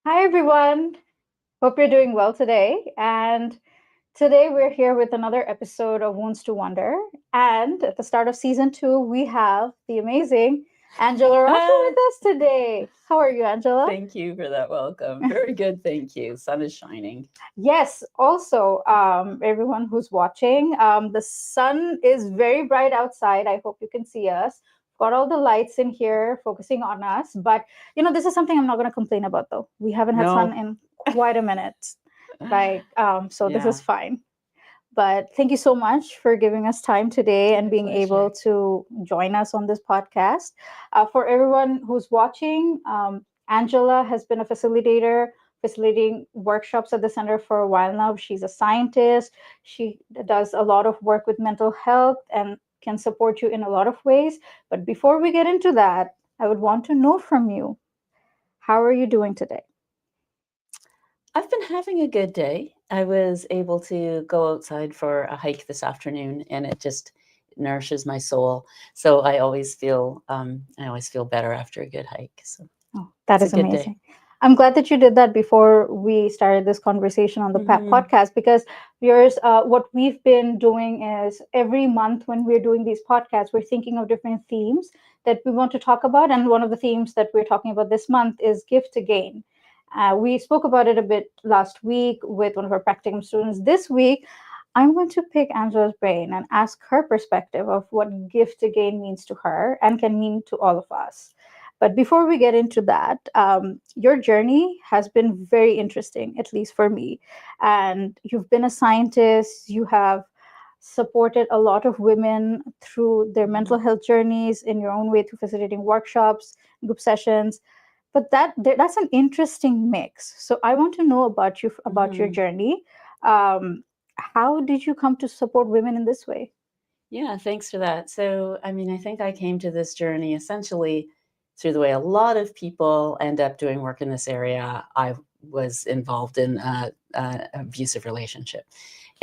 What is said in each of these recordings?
Hi, everyone. Hope you're doing well today. And today we're here with another episode of Wounds to Wonder. And at the start of season two, we have the amazing Angela Rosso Ah, with us today. How are you, Angela? thank you for that welcome. Very good, thank you. Sun is shining. Yes, also, everyone who's watching, the sun is very bright outside. I hope you can see us. Got all the lights in here focusing on us. But, this is something I'm not going to complain about, though. We haven't had sun No, in quite a minute. So this is yeah, fine. But thank you so much for giving us time today and my being able pleasure. to join us on this podcast. For everyone who's watching, Angela has been a facilitator, facilitating workshops at the center for a while now. She's a scientist. She does a lot of work with mental health and can support you in a lot of ways. But before we get into that, I would want to know from you, how are you doing today? I've been having a good day. I was able to go outside for a hike this afternoon, and it just nourishes my soul. So I always feel better after a good hike. So Oh, that it's a is good day. amazing. I'm glad that you did that before we started this conversation on the Hmm. podcast because yours, what we've been doing is every month when we're doing these podcasts, we're thinking of different themes that we want to talk about. And one of the themes that we're talking about this month is gift to gain. We spoke about it a bit last week with one of our practicum students. This week, I'm going to pick Angela's brain and ask her perspective of what gift to gain means to her and can mean to all of us. But before we get into that, your journey has been very interesting, at least for me. And you've been a scientist, you have supported a lot of women through their mental health journeys in your own way through facilitating workshops, group sessions. But that's an interesting mix. So I want to know about you, about your Hmm. journey. How did you come to support women in this way? Yeah, thanks for that. So, I mean, I think I came to this journey essentially through the way a lot of people end up doing work in this area. I was involved in a abusive relationship,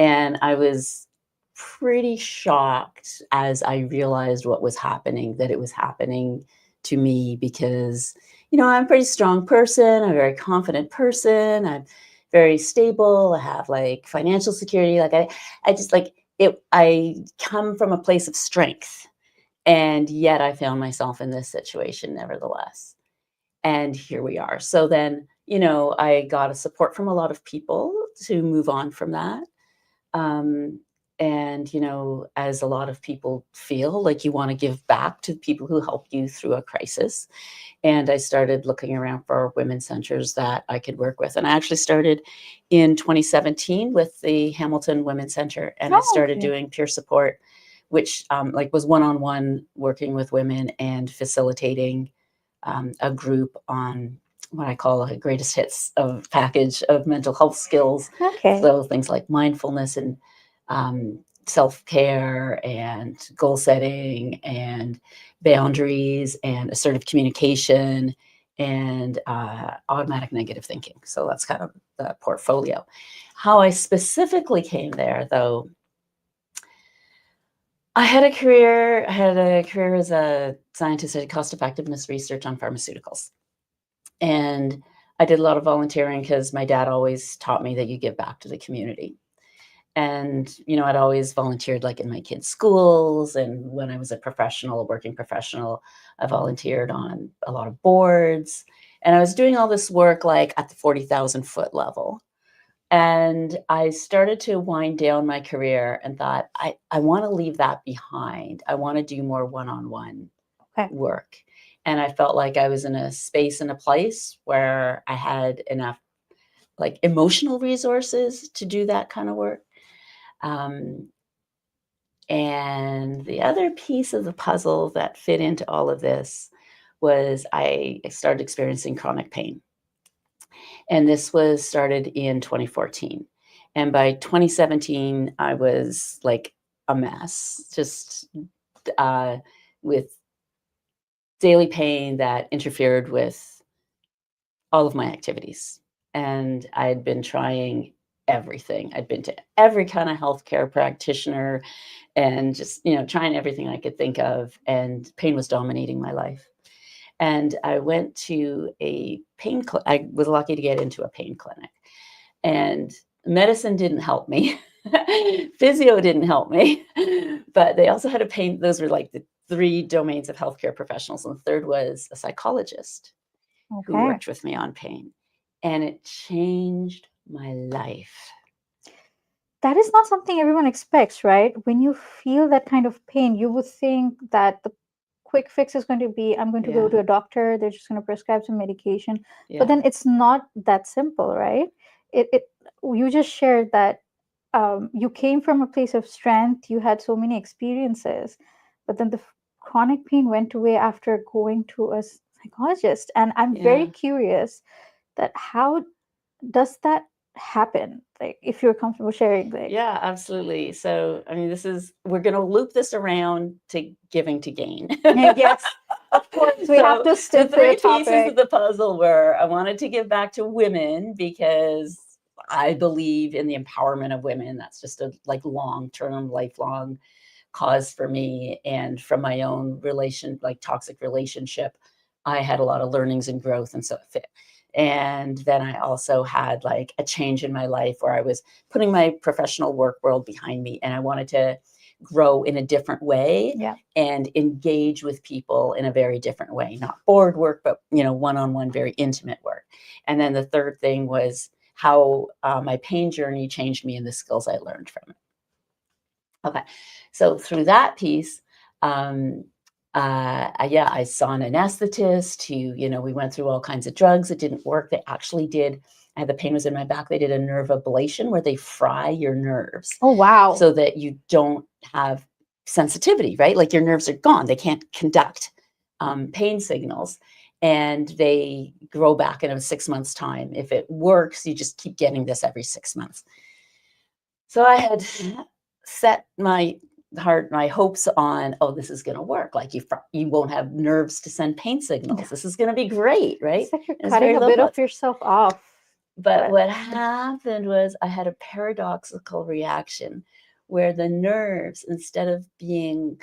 and I was pretty shocked as I realized what was happening, that it was happening to me because, I'm a pretty strong person, I'm a very confident person, I'm very stable, I have like financial security, like I just like I come from a place of strength, and yet I found myself in this situation nevertheless. And here we are. So then, I got a support from a lot of people to move on from that. Um, and, as a lot of people feel like you want to give back to the people who help you through a crisis. And I started looking around for women's centers that I could work with. And I actually started in 2017 with the Hamilton Women's Center, and I Oh, started okay. doing peer support, which like was one-on-one working with women and facilitating a group on what I call a greatest hits of package of mental health skills. Okay. So things like mindfulness and self care and goal setting and boundaries and assertive communication and automatic negative thinking. So that's kind of the portfolio. How I specifically came there, though, I had a career as a scientist. I did cost effectiveness research on pharmaceuticals. And I did a lot of volunteering because my dad always taught me that you give back to the community. And, I'd always volunteered like in my kids' schools. And when I was a working professional, I volunteered on a lot of boards. And I was doing all this work like at the 40,000 foot level. And I started to wind down my career and thought, I want to leave that behind. I want to do more one on one Okay. work. And I felt like I was in a space and a place where I had enough like emotional resources to do that kind of work. Um, and the other piece of the puzzle that fit into all of this was I started experiencing chronic pain. And this was started in 2014. And by 2017, I was like a mess, just uh, with daily pain that interfered with all of my activities. And I'd been trying everything. I'd been to every kind of healthcare practitioner and just, trying everything I could think of. And pain was dominating my life. And I went to a pain clinic. I was lucky to get into a pain clinic. And medicine didn't help me. Physio didn't help me. But they also had a pain. Those were like the 3 domains of healthcare professionals. And the third was a psychologist who Okay. worked with me on pain. And it changed my life. That is not something everyone expects, right? When you feel that kind of pain, you would think that the quick fix is going to be, I'm going to go Yeah. to a doctor, they're just going to prescribe some medication. But Yeah. then it's not that simple, right? It you just shared that you came from a place of strength, you had so many experiences, but then the chronic pain went away after going to a psychologist. And I'm very Yeah. curious that how does that happen? Like, if you're comfortable sharing, like, Yeah, absolutely. So, I mean, we're going to loop this around to giving to gain. yes, of course, we have So, to the stick to 3 the pieces of topic. the puzzle were I wanted to give back to women because I believe in the empowerment of women. That's just a like long-term, lifelong cause for me. And from my own like toxic relationship, I had a lot of learnings and growth, and so it fit. And then I also had like a change in my life where I was putting my professional work world behind me, and I wanted to grow in a different way Yeah. and engage with people in a very different way, not board work, but one-on-one, very intimate work. And then the third thing was how my pain journey changed me and the skills I learned from it. Okay. So through that piece, I saw an anesthetist who, we went through all kinds of drugs. It didn't work. They actually did. I had the pain was in my back. They did a nerve ablation where they fry your nerves Oh, wow. so that you don't have sensitivity, right? Like your nerves are gone. They can't conduct pain signals. And they grow back in a 6 months time. If it works, you just keep getting this every 6 months. So I had set my hopes on, oh, this is going to work. Like you won't have nerves to send pain signals. This is going to be great, right? It's like you're And it's cutting very a low bit of dose. yourself off. But what happened was I had a paradoxical reaction where the nerves, instead of being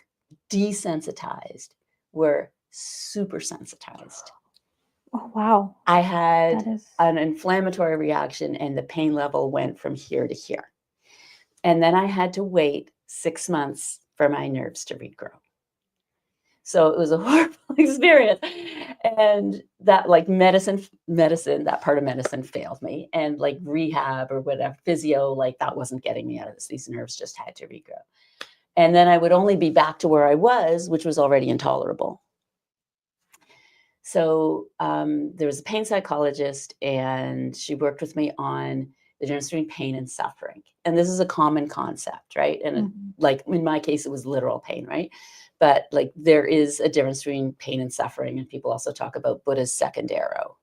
desensitized, were super sensitized. Oh, wow. I had That is an inflammatory reaction, and the pain level went from here to here. And then I had to wait 6 months for my nerves to regrow. So it was a horrible experience. And that like medicine, that part of medicine failed me. And like rehab or whatever, physio, like that wasn't getting me out of this. These nerves just had to regrow. And then I would only be back to where I was, which was already intolerable. So there was a pain psychologist, and she worked with me on the difference between pain and suffering. And this is a common concept, right? And like in my case, it was literal pain, right? But like there is a difference between pain and suffering. And people also talk about Buddha's second arrow,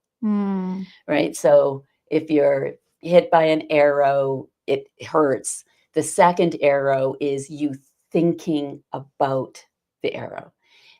right? So if you're hit by an arrow, it hurts. The second arrow is you thinking about the arrow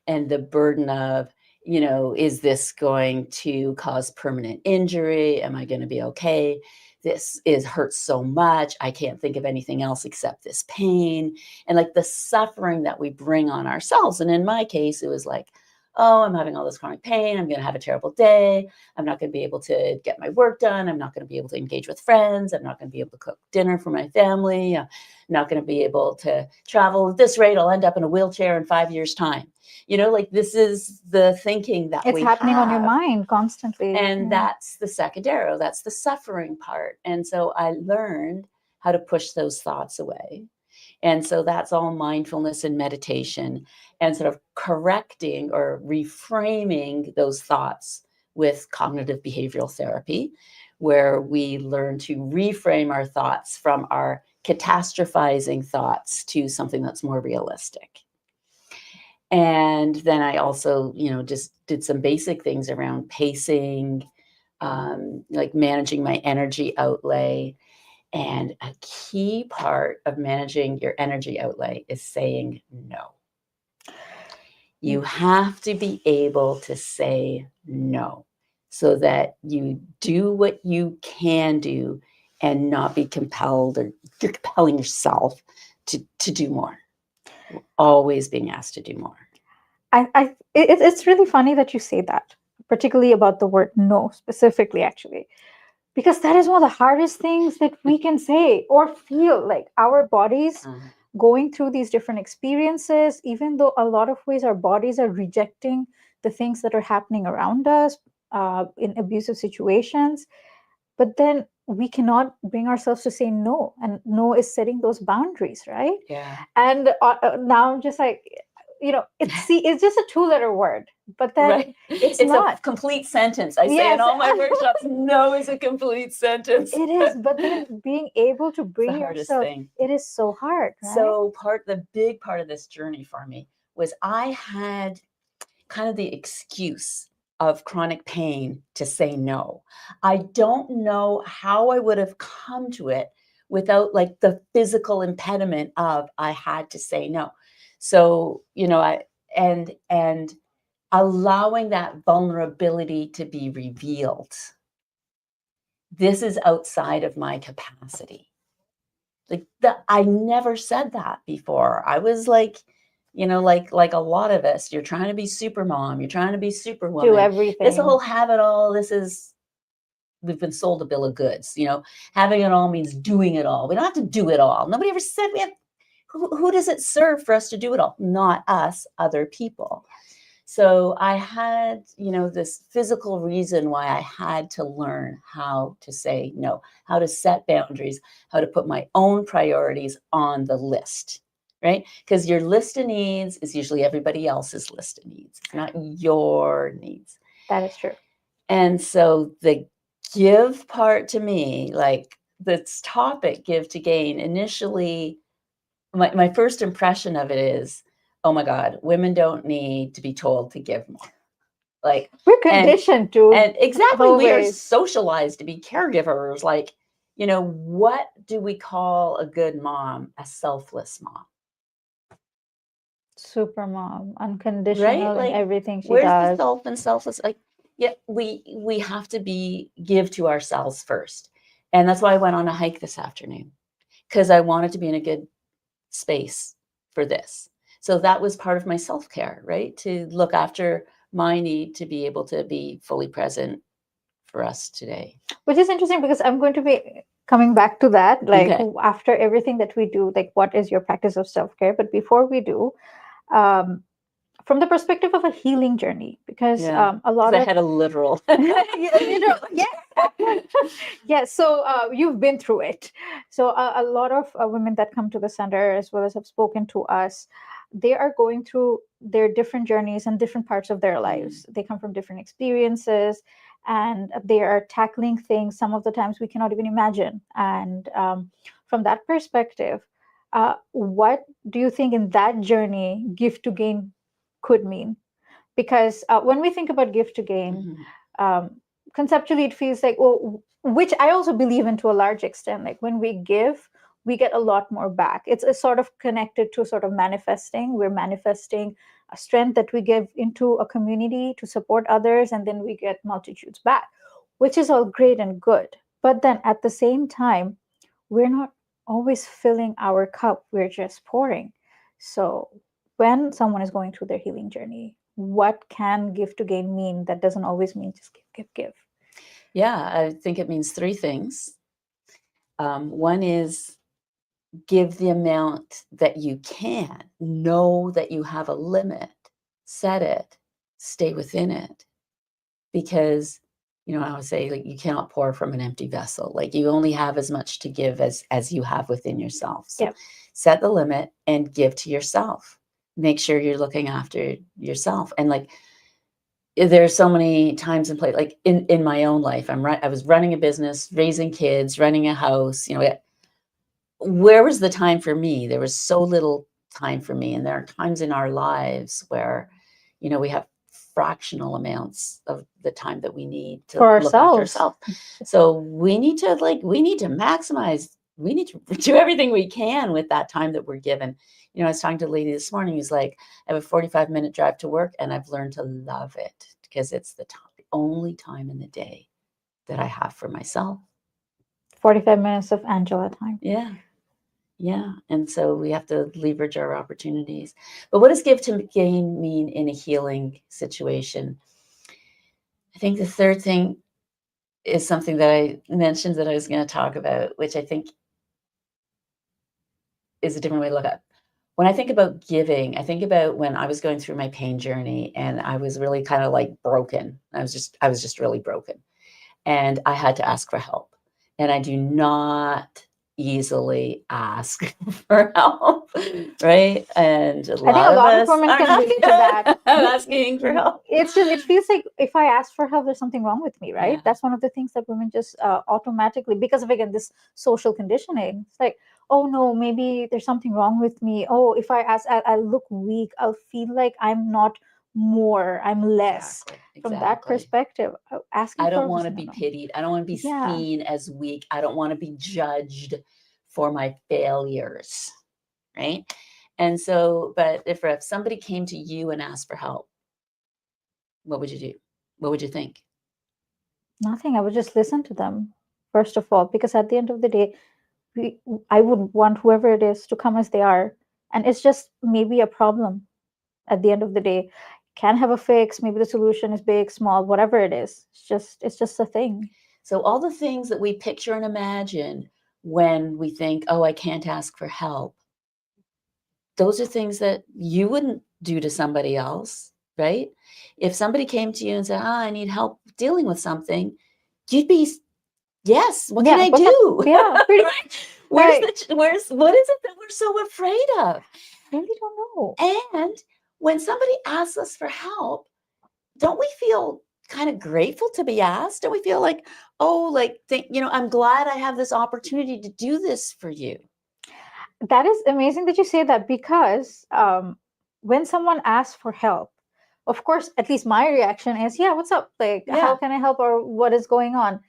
and the burden of, is this going to cause permanent injury? Am I going to be okay? This hurts so much. I can't think of anything else except this pain. And like the suffering that we bring on ourselves. And in my case, it was like, oh, I'm having all this chronic pain. I'm going to have a terrible day. I'm not going to be able to get my work done. I'm not going to be able to engage with friends. I'm not going to be able to cook dinner for my family. I'm not going to be able to travel. At this rate, I'll end up in a wheelchair in 5 years' time. Like this is the thinking that it's we happening have on your mind constantly. and that's the second arrow. That's the suffering part. And so I learned how to push those thoughts away. And so that's all mindfulness and meditation and sort of correcting or reframing those thoughts with cognitive behavioral therapy, where we learn to reframe our thoughts from our catastrophizing thoughts to something that's more realistic. And then I also, just did some basic things around pacing, like managing my energy outlay. And a key part of managing your energy outlay is saying no. You have to be able to say no so that you do what you can do and not be compelled, or you're compelling yourself to do more. You're always being asked to do more. it's really funny that you say that, particularly about the word no specifically, actually, because that is one of the hardest things that we can say or feel, like our bodies Uh, going through these different experiences, even though a lot of ways our bodies are rejecting the things that are happening around us in abusive situations. But then we cannot bring ourselves to say no, and no is setting those boundaries, right? yeah. And now I'm just like, it's just a two-letter word, but then Right. it's It's a not. complete sentence. I say in Yes. all my workshops, no is a complete sentence. It is, but then being able to It's the bring hardest yourself, thing. it is so hard, right? So the big part of this journey for me was I had kind of the excuse of chronic pain to say no. I don't know how I would have come to it without like the physical impediment of I had to say no. So, and allowing that vulnerability to be revealed. This is outside of my capacity. Like that, I never said that before. I was like, like a lot of us, you're trying to be super mom, you're trying to be Do superwoman. This everything. whole have it all, we've been sold a bill of goods. Having it all means doing it all. We don't have to do it all. Nobody ever said we have. Who does it serve for us to do it all? Not us, other people. So I had, this physical reason why I had to learn how to say no, how to set boundaries, how to put my own priorities on the list, right? Because your list of needs is usually everybody else's list of needs. It's not your needs. That is true. And so the give part to me, like this topic, give to gain, initially, my first impression of it is, oh my God, women don't need to be told to give more. Like, We're and conditioned to exactly, we are always. socialized to be caregivers. Like, what do we call a good mom? A selfless mom, Super mom, right? unconditional in Like, everything she where's the does. self and selfless? Like, yeah, we have to give to ourselves first. And that's why I went on a hike this afternoon, because I wanted to be in a good space for this. So that was part of my self-care, right? To look after my need to be able to be fully present for us today. Which is interesting because I'm going to be coming back to that, like Okay. after everything that we do, like what is your practice of self-care? But before we do, um, from the perspective of a healing journey, because Yeah. a Because lot I of had a literal. yeah, so you've been through it. So a lot of women that come to the center, as well as have spoken to us, they are going through their different journeys and different parts of their lives. They come from different experiences, and they are tackling things some of the times we cannot even imagine. And from that perspective, what do you think in that journey gift to gain could mean? Because when we think about gift to gain, Mhm. um, conceptually it feels like, well, which I also believe in to a large extent, like when we give, we get a lot more back. It's a sort of connected to sort of manifesting. We're manifesting a strength that we give into a community to support others, and then we get multitudes back, which is all great and good. But then at the same time, we're not always filling our cup, we're just pouring. So when someone is going through their healing journey, what can give to gain mean? That doesn't always mean just give. Yeah, I think it means three things. One is give the amount that you can. Know that you have a limit. Set it. Stay within it. Because I always say, like, you cannot pour from an empty vessel. Like, you only have as much to give as you have within yourself. So Yep. set the limit and give to yourself. Make sure you're looking after yourself. And like, there's so many times and place, like in my own life, I was running a business, raising kids, running a house. Where was the time for me? There was so little time for me. And there are times in our lives where, we have fractional amounts of the time that we need to For look after ourselves. ourselves. So we need to maximize, we need to do everything we can with that time that we're given. I was talking to a lady this morning who's like, I have a 45-minute drive to work and I've learned to love it because it's the only time in the day that I have for myself. 45 minutes of Angela time. Yeah. Yeah. And so we have to leverage our opportunities. But what does give to gain mean in a healing situation? I think the third thing is something that I mentioned that I was going to talk about, which I think is a different way to look at it. When I think about giving, I think about when I was going through my pain journey and I was really kind of like broken. I was just really broken. And I had to ask for help. And I do not easily ask for help, right? And a I think lot a of lot of us women are can not relate to good that. at asking for help. It's just, it feels like if I ask for help, there's something wrong with me, right? Yeah. That's one of the things that women just automatically, because of again this social conditioning. It's like, oh no, maybe there's something wrong with me. Oh, if I ask, I'll look weak. I'll feel like I'm not more, I'm less. From that Exactly. perspective, asking I for don't want to no, be no. pitied. I don't want to be Yeah, seen as weak. I don't want to be judged for my failures, right? And so, but if somebody came to you and asked for help, what would you do? What would you think? nothing. I would just listen to them first of all, because at the end of the day, we, I would want whoever it is to come as they are, and it's just maybe a problem at the end of the day. Can have a fix, maybe the solution is big, small, whatever it is, it's just a thing. So all the things that we picture and imagine when we think, oh, I can't ask for help, those are things that you wouldn't do to somebody else, right? If somebody came to you and said, I need help dealing with something, you'd be, yes, what can Yeah, I what's up? do? Yeah, pretty Right? right. What is it that we're so afraid of? I really don't know. And when somebody asks us for help, don't we feel kind of grateful to be asked? Don't we feel like, oh, like, I'm glad I have this opportunity to do this for you? That is amazing that you say that, because when someone asks for help, of course, at least my reaction is, yeah, what's up? Like, how Yeah. can I help, or what is going on?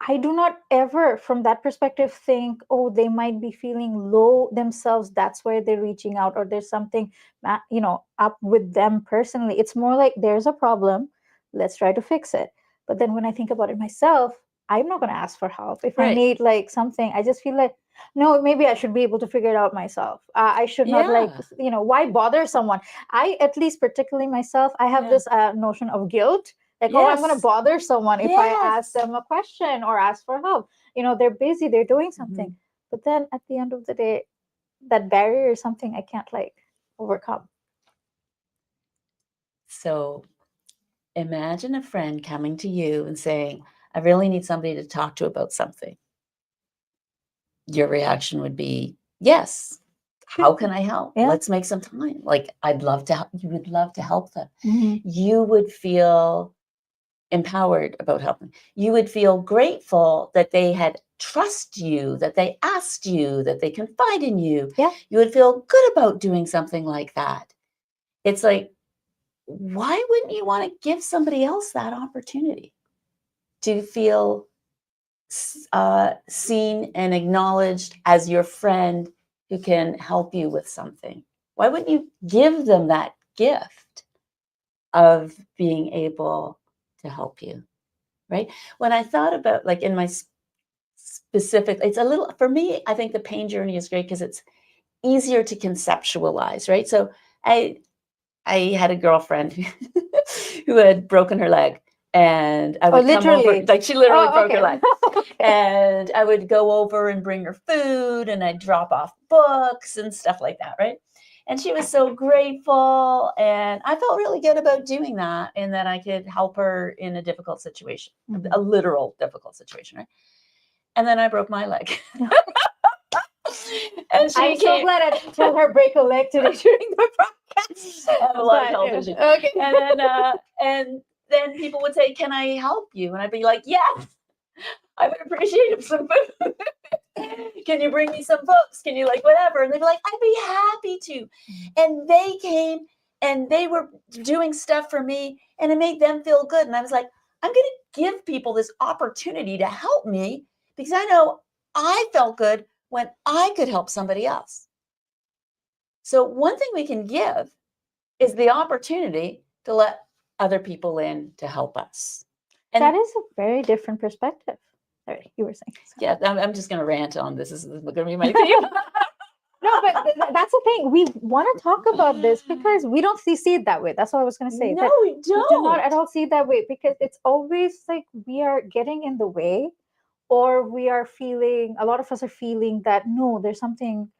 I do not ever, from that perspective, think, oh, they might be feeling low themselves. That's why they're reaching out, or there's something, up with them personally. It's more like there's a problem. Let's try to fix it. But then when I think about it myself, I'm not going to ask for help. If I Right. need like something, I just feel like, no, maybe I should be able to figure it out myself. I should not Yeah. why bother someone? I, at least particularly myself, I have Yeah. this notion of guilt, like, oh, I'm going to Yes. bother someone if I ask Yes. them a question or ask for help. They're busy, they're doing something. Mhm. But then at the end of the day, that barrier is something I can't like overcome. So imagine a friend coming to you and saying, I really need somebody to talk to about something. Your reaction would be, yes. How can I help? Yeah. Let's make some time. Like, I'd love to help. You would love to help them. Mm-hmm. You would feel empowered about helping. You would feel grateful that they had trust you, that they asked you, that they confide in you. Yeah. You would feel good about doing something like that. It's like, why wouldn't you want to give somebody else that opportunity to feel seen and acknowledged as your friend who can help you with something? Why wouldn't you give them that gift of being able to help you? Right? When I thought about, like, in my specific, it's a little, for me, I think the pain journey is great because it's easier to conceptualize, right? So I I had a girlfriend who had broken her leg, and I Oh, would come over, literally. like, she literally Oh, broke her okay. leg. Okay. And I would go over and bring her food, and I'd drop off books and stuff like that, right? And she was so grateful, and I felt really good about doing that, and that I could help her in a difficult situation, Mhm. a literal difficult situation, right? And then I broke my leg. And she I'm so came. glad I didn't tell her break a leg today during the podcast. I have a lot of But health issues. okay. And then people would say, "Can I help you?" And I'd be like, "Yes, I would appreciate some food. Can you bring me some books? Can you, like, whatever?" And they'd be like, "I'd be happy to." And they came and they were doing stuff for me, and it made them feel good. And I was like, I'm going to give people this opportunity to help me because I know I felt good when I could help somebody else. So one thing we can give is the opportunity to let other people in to help us. That And is a very different perspective. Sorry, you were saying. Yeah, I'm just going to rant on this. This is going to be my theme. No, but that's the thing. We want to talk about this because we don't see it that way. That's what I was going to say. No, That we we do not at don't. all see it that way because it's always like we are getting in the way, or we are feeling. A lot of us are feeling that no, there's something.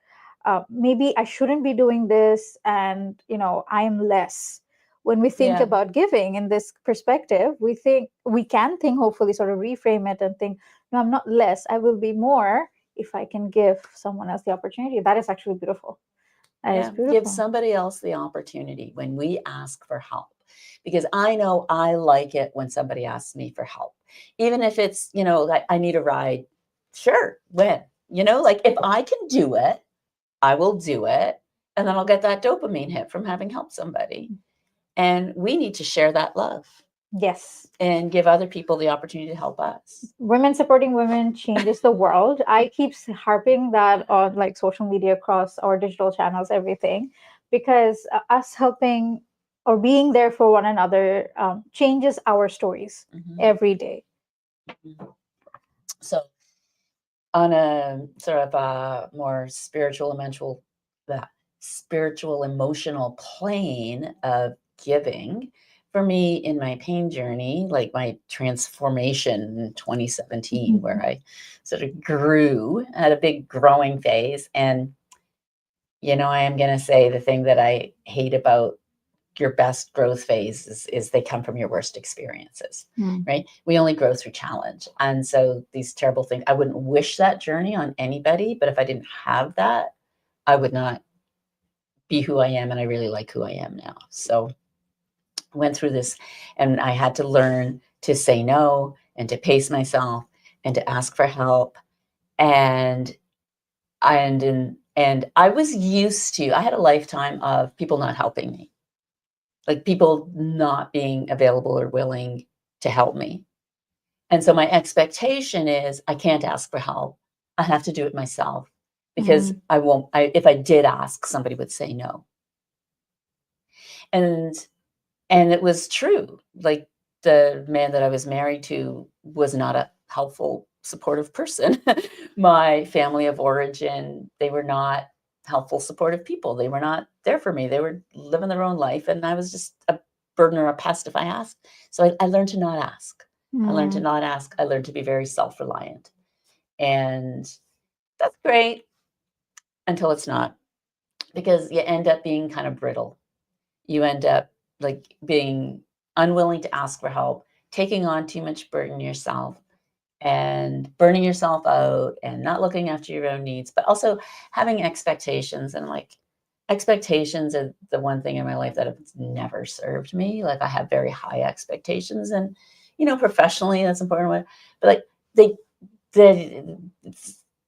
Maybe I shouldn't be doing this, and I'm less. When we think Yeah. about giving in this perspective, we can think, hopefully sort of reframe it and think, no, I'm not less. I will be more if I can give someone else the opportunity. That is actually beautiful. That is Yeah, give beautiful. somebody else the opportunity when we ask for help. Because I know I like it when somebody asks me for help. Even if it's, like I need a ride, sure, when? Like if I can do it, I will do it. And then I'll get that dopamine hit from having helped somebody. And we need to share that love Yes. and give other people the opportunity to help us. Women supporting women changes the world. I keep harping that on like social media, across our digital channels, everything, because us helping or being there for one another changes our stories every day. So on a sort of a more spiritual emotional plane of giving, for me in my pain journey, like my transformation in 2017, where I sort of grew, had a big growing phase. And I am going to say the thing that I hate about your best growth phase is they come from your worst experiences, right? We only grow through challenge. And so these terrible things, I wouldn't wish that journey on anybody, but if I didn't have that, I would not be who I am. And I really like who I am now. So I went through this, and I had to learn to say no and to pace myself and to ask for help. And I was used to, I had a lifetime of people not helping me. Like people not being available or willing to help me. And so my expectation is I can't ask for help. I have to do it myself because if I did ask, somebody would say no. And it was true. Like the man that I was married to was not a helpful, supportive person. My family of origin, they were not helpful, supportive people. They were not there for me. They were living their own life, and I was just a burden or a pest if I asked. So I learned to not ask. I learned to not ask. I learned to be very self-reliant. And that's great until it's not, because you end up being kind of brittle. You end up like being unwilling to ask for help, taking on too much burden yourself, and burning yourself out and not looking after your own needs, but also having expectations. And like expectations are the one thing in my life that have never served me. Like I have very high expectations, and professionally that's important, but like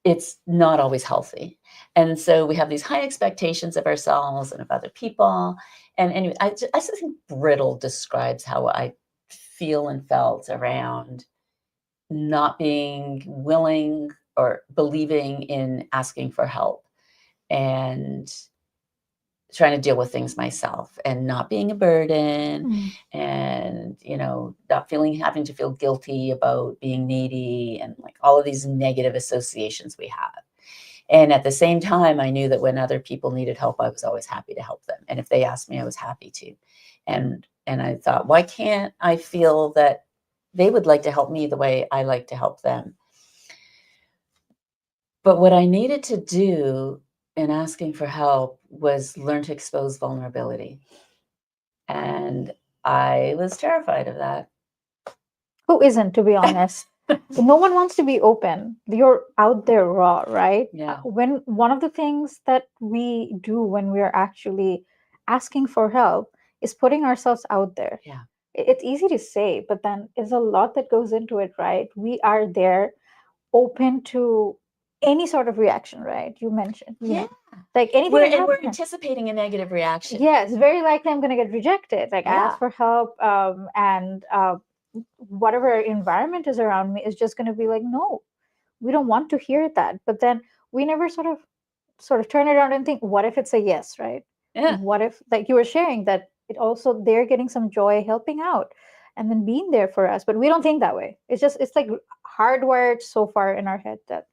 it's not always healthy. And so we have these high expectations of ourselves and of other people. And anyway, I just think brittle describes how I feel and felt around not being willing or believing in asking for help and trying to deal with things myself and not being a burden and not having to feel guilty about being needy and like all of these negative associations we have. And at the same time, I knew that when other people needed help, I was always happy to help them. And if they asked me, I was happy to. And I thought, why can't I feel that they would like to help me the way I like to help them? But what I needed to do in asking for help was learn to expose vulnerability. And I was terrified of that. Who isn't, to be honest? No one wants to be open. You're out there raw, right? Yeah. When one of the things that we do when we're actually asking for help is putting ourselves out there. Yeah. It's easy to say, but then there's a lot that goes into it, right? We are there open to any sort of reaction, right? You mentioned, like anything. We're anticipating a negative reaction. Yes, very likely I'm going to get rejected. Like I ask for help, and whatever environment is around me is just going to be like, no, we don't want to hear that. But then we never sort of turn it around and think, what if it's a yes, right? Yeah. What if, like you were sharing, that it also they're getting some joy helping out, and then being there for us. But we don't think that way. It's like hardwired so far in our head that,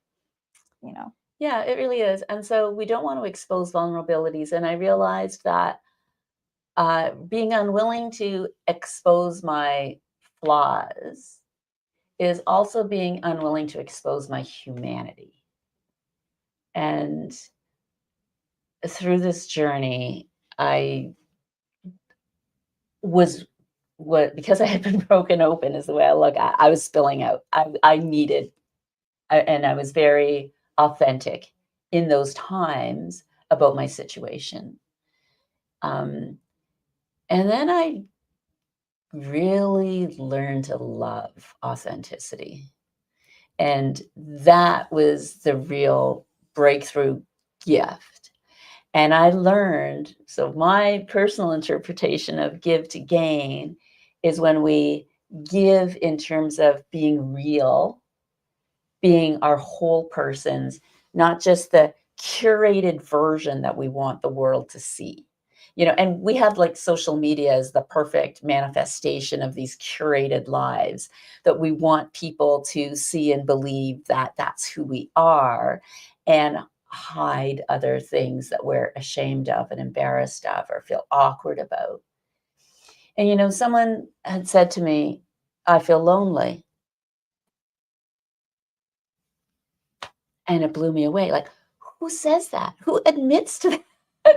you know. Yeah, it really is. And so we don't want to expose vulnerabilities. And I realized that being unwilling to expose my flaws is also being unwilling to expose my humanity. And through this journey, I was because I had been broken open is the way I look at. I was spilling out. I needed, and I was very authentic in those times about my situation. And then I really learned to love authenticity. And that was the real breakthrough gift. And I learned, so my personal interpretation of give to gain is when we give in terms of being real, being our whole persons, not just the curated version that we want the world to see. And we have like social media as the perfect manifestation of these curated lives that we want people to see and believe that that's who we are, and hide other things that we're ashamed of and embarrassed of or feel awkward about. And someone had said to me, I feel lonely. And it blew me away. Like, who says that? Who admits to that?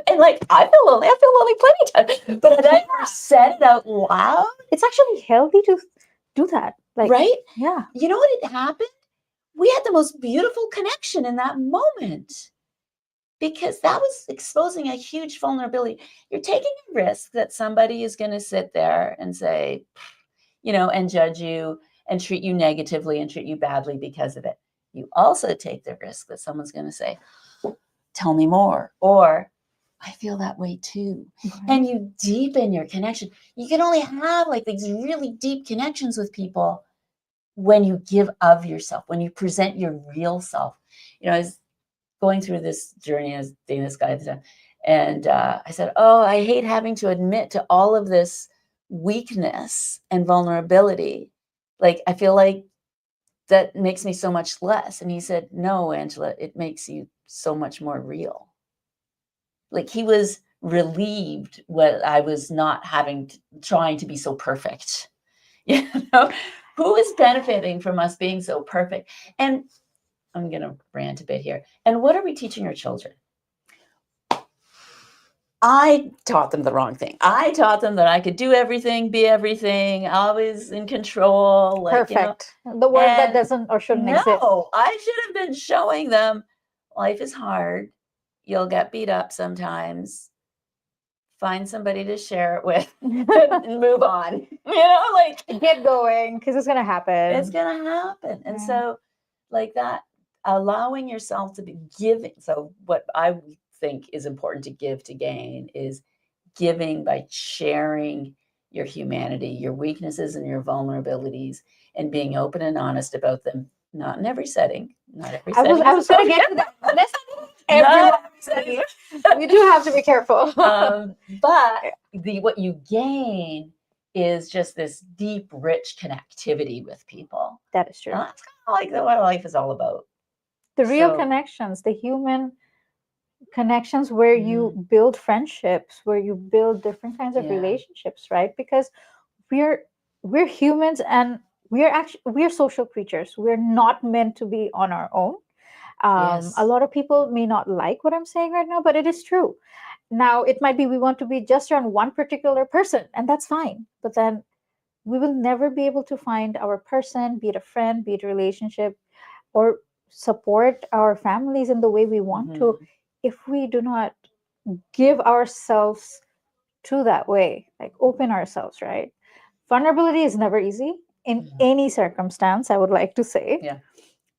And like, I feel lonely. I feel lonely plenty of times. But had I ever said it out loud? It's actually healthy to do that. Like, right? Yeah. You know what had happened? We had the most beautiful connection in that moment, because that was exposing a huge vulnerability. You're taking a risk that somebody is going to sit there and say, and judge you and treat you negatively and treat you badly because of it. You also take the risk that someone's going to say, tell me more, or I feel that way too. Mm-hmm. And you deepen your connection. You can only have like these really deep connections with people when you give of yourself, when you present your real self. I was going through this journey, I was dating this guy at the time, and I said, I hate having to admit to all of this weakness and vulnerability. Like, I feel like that makes me so much less. And he said, no, Angela, it makes you so much more real. Like, he was relieved what I was not trying to be so perfect. Who is benefiting from us being so perfect? And I'm going to rant a bit here. And what are we teaching our children? I taught them the wrong thing. I taught them that I could do everything, be everything, always in control. Like, perfect. The word that doesn't or shouldn't exist. No, I should have been showing them life is hard. You'll get beat up sometimes. Find somebody to share it with and move on. Like, get going, because it's going to happen. It's going to happen. And so like that, allowing yourself to be giving. So what I think is important to give to gain is giving by sharing your humanity, your weaknesses and your vulnerabilities, and being open and honest about them. Not in every setting. Not every setting. I was going to get to that. We do have to be careful. But what you gain is just this deep, rich connectivity with people. That is true. And that's kind of like what life is all about. The real connections, the human connections, where you build friendships, where you build different kinds of relationships, right? Because we're humans, and we're social creatures. We're not meant to be on our own. A lot of people may not like what I'm saying right now, but it is true. Now, it might be we want to be just around one particular person, and that's fine. But then we will never be able to find our person, be it a friend, be it a relationship, or support our families in the way we want to, if we do not give ourselves to that way, like open ourselves, right? Vulnerability is never easy in any circumstance, I would like to say. Yeah.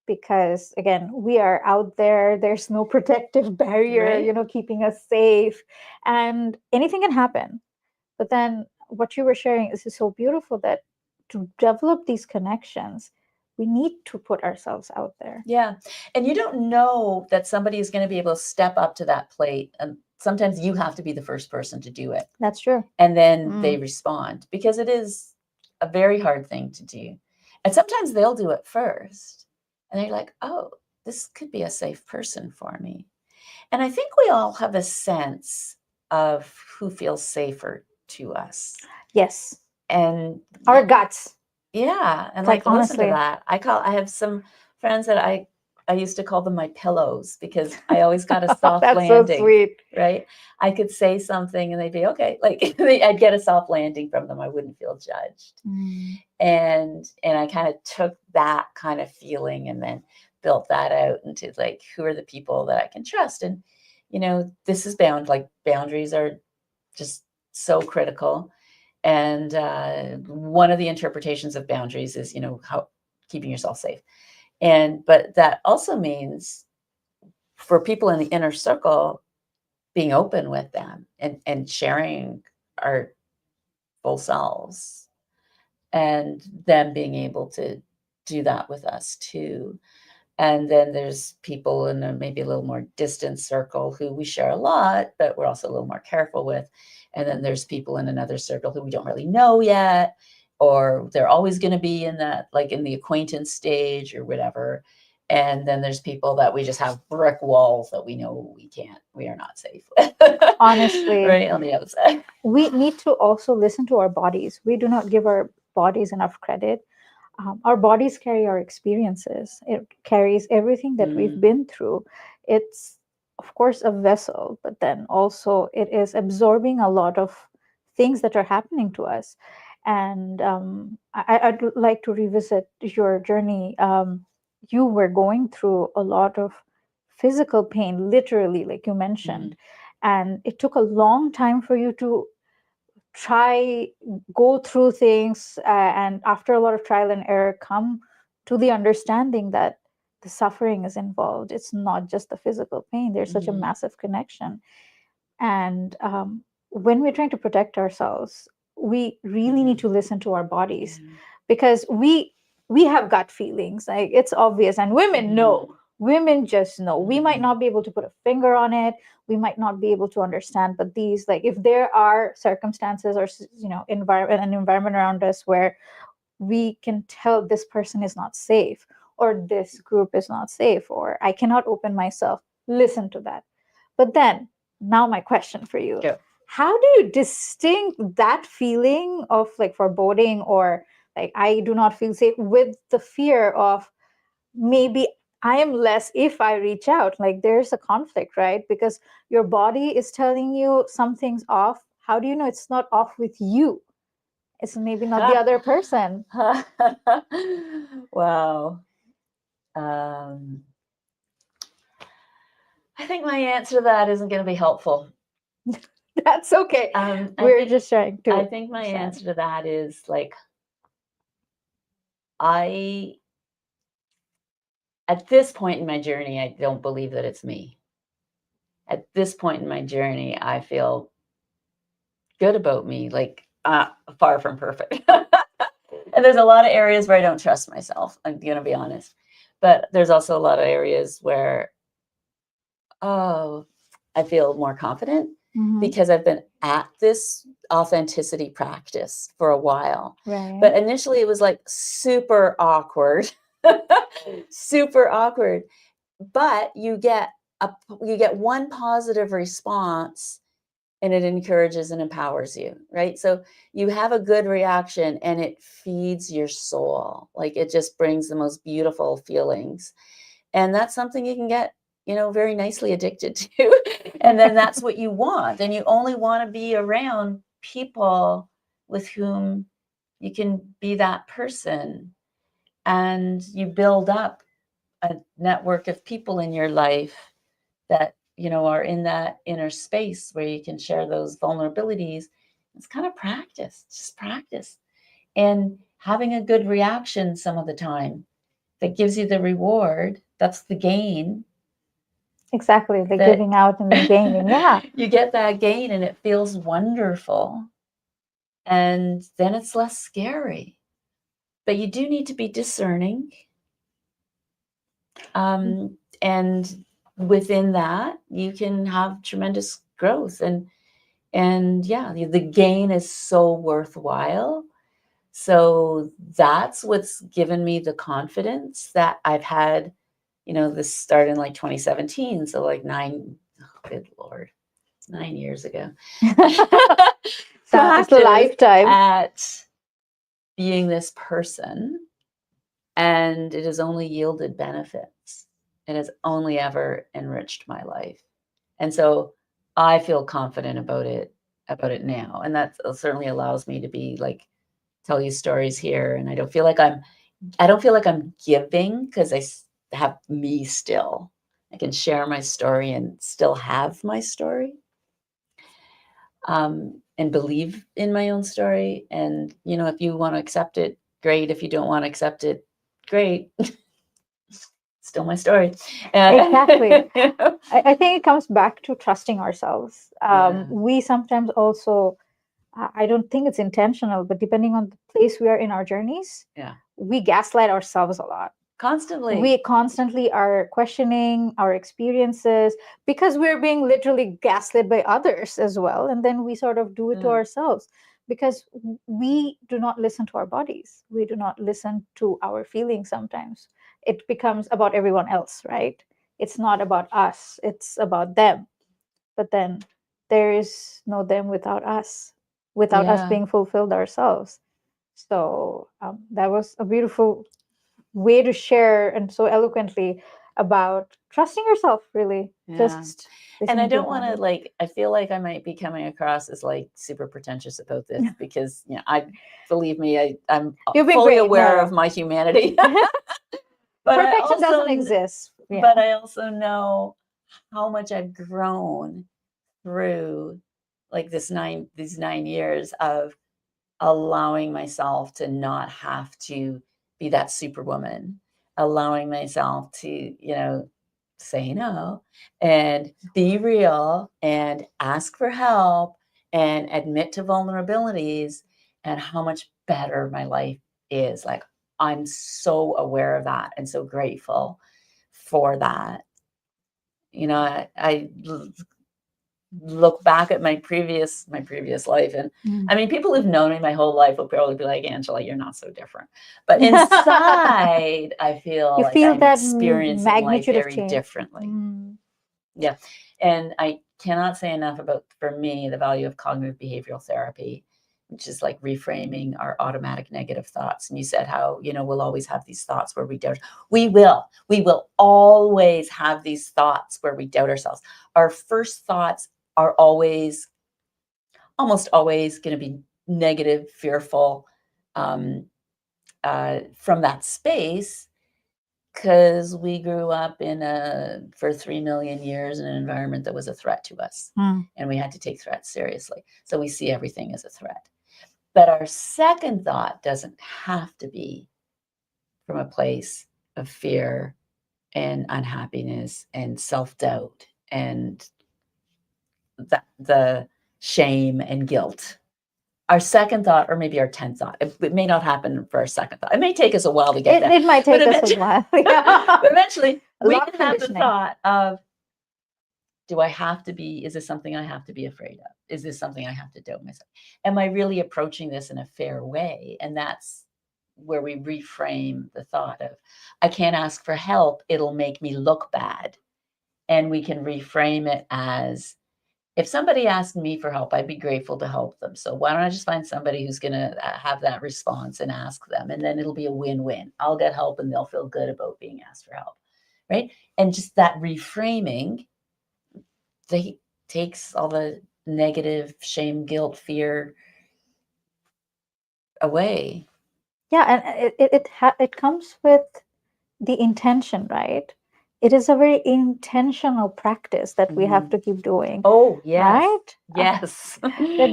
Because again, we are out there, there's no protective barrier, keeping us safe, and anything can happen. But then what you were sharing is so beautiful, that to develop these connections, we need to put ourselves out there. Yeah. And you don't know that somebody is going to be able to step up to that plate. And sometimes you have to be the first person to do it. That's true. And then they respond, because it is a very hard thing to do. And sometimes they'll do it first. And they're like, oh, this could be a safe person for me. And I think we all have a sense of who feels safer to us. Yes. And Our guts. yeah. And Like, listen to honestly. that. I have some friends that I used to call them my pillows because I always got a soft That's landing. so sweet. Right? I could say something and they'd be okay. Like I'd get a soft landing from them. I wouldn't feel judged. And I kind of took that kind of feeling and then built that out into like, who are the people that I can trust? And, you know, this is boundaries are just so critical. And one of the interpretations of boundaries is, you know, how keeping yourself safe. But that also means for people in the inner circle, being open with them and sharing our full selves and them being able to do that with us too. And then there's people in a maybe a little more distant circle who we share a lot, but we're also a little more careful with. And then there's people in another circle who we don't really know yet, or they're always going to be in that, like in the acquaintance stage or whatever. And then there's people that we just have brick walls that we know we are not safe with. Honestly. Right on the other side. We need to also listen to our bodies. We do not give our bodies enough credit. Our bodies carry our experiences. It carries everything that we've been through. It's, of course, a vessel, but then also it is absorbing a lot of things that are happening to us. And I'd like to revisit your journey. You were going through a lot of physical pain, literally, like you mentioned. And it took a long time for you to go through things, and after a lot of trial and error, come to the understanding that the suffering is involved. It's not just the physical pain. There's such a massive connection. And when we're trying to protect ourselves, we really need to listen to our bodies, because we have gut feelings. Like, it's obvious, and women just know. We might not be able to put a finger on it, we might not be able to understand, but these, like, if there are circumstances or, you know, an environment around us where we can tell this person is not safe, or this group is not safe, or I cannot open myself, listen to that. But then, now my question for you, how do you distinct that feeling of like foreboding, or like I do not feel safe, with the fear of maybe I am less if I reach out? Like, there's a conflict, right? Because your body is telling you something's off. How do you know it's not off with you? It's maybe not the other person. Wow. I think my answer to that isn't going to be helpful. That's okay. We're just trying to. I think my answer to that is like, at this point in my journey, I don't believe that it's me. At this point in my journey, I feel good about me, like far from perfect. And there's a lot of areas where I don't trust myself, I'm going to be honest. But there's also a lot of areas where, I feel more confident because I've been at this authenticity practice for a while. Right. But initially it was like super awkward, super awkward. But you get one positive response and it encourages and empowers you, right? So you have a good reaction and it feeds your soul. Like, it just brings the most beautiful feelings. And that's something you can get, you know, very nicely addicted to. And then that's what you want. And you only want to be around people with whom you can be that person. And you build up a network of people in your life that, you know, are in that inner space where you can share those vulnerabilities. It's kind of practice, just practice. And having a good reaction some of the time that gives you the reward, that's the gain. Exactly, the giving out and the gaining. Yeah. You get that gain and it feels wonderful. And then it's less scary. But you do need to be discerning. And within that, you can have tremendous growth. And yeah, the gain is so worthwhile. So that's what's given me the confidence that I've had. This started in like 2017, so like good Lord, 9 years ago. Sounds a lifetime. At being this person, and it has only yielded benefits. It has only ever enriched my life. And so I feel confident about it now. And that certainly allows me to be like, tell you stories here. And I don't feel like I'm giving, because I have me still. I can share my story and still have my story. And believe in my own story. And, if you want to accept it, great. If you don't want to accept it, great. Still my story. Exactly. I think it comes back to trusting ourselves. Yeah. We sometimes also, I don't think it's intentional, but depending on the place we are in our journeys, we gaslight ourselves a lot. Constantly. We constantly are questioning our experiences because we're being literally gaslit by others as well. And then we sort of do it to ourselves because we do not listen to our bodies. We do not listen to our feelings sometimes. It becomes about everyone else, right? It's not about us, it's about them. But then there is no them without us, without us being fulfilled ourselves. So that was a beautiful way to share and so eloquently about trusting yourself, really. Just and I listening to your don't want to body. I feel like I might be coming across as like super pretentious about this because believe me, I'm You've been fully great. aware No. of my humanity. Perfection doesn't exist. Yeah. But I also know how much I've grown through like these 9 years of allowing myself to not have to be that superwoman, allowing myself to, say no and be real and ask for help and admit to vulnerabilities, and how much better my life is. Like, I'm so aware of that and so grateful for that. I look back at my previous life, and I mean, people who've known me my whole life will probably be like, Angela, you're not so different. But inside, I feel like I'm that experiencing life magnitude of very change. differently. Yeah. And I cannot say enough about, for me, the value of cognitive behavioral therapy, which is like reframing our automatic negative thoughts. And you said how, we'll always have these thoughts where we doubt. We will always have these thoughts where we doubt ourselves. Our first thoughts are almost always going to be negative, fearful, from that space, because we grew up for 3 million years in an environment that was a threat to us, and we had to take threats seriously. So we see everything as a threat. But our second thought doesn't have to be from a place of fear and unhappiness and self-doubt and the shame and guilt. Our second thought, or maybe our 10th thought, it may not happen for our second thought. It may take us a while to get there. It might take us a while. But eventually, we lot can of have the conditioning. thought of, is this something I have to be afraid of? Is this something I have to doubt myself? Am I really approaching this in a fair way? And that's where we reframe the thought of, I can't ask for help, it'll make me look bad. And we can reframe it as, if somebody asked me for help, I'd be grateful to help them. So why don't I just find somebody who's going to have that response and ask them? And then it'll be a win-win. I'll get help and they'll feel good about being asked for help, right? And just that reframing, takes all the negative shame, guilt, fear away. Yeah, and it comes with the intention, right? It is a very intentional practice that we have to keep doing. Oh, yes. Right? Yes.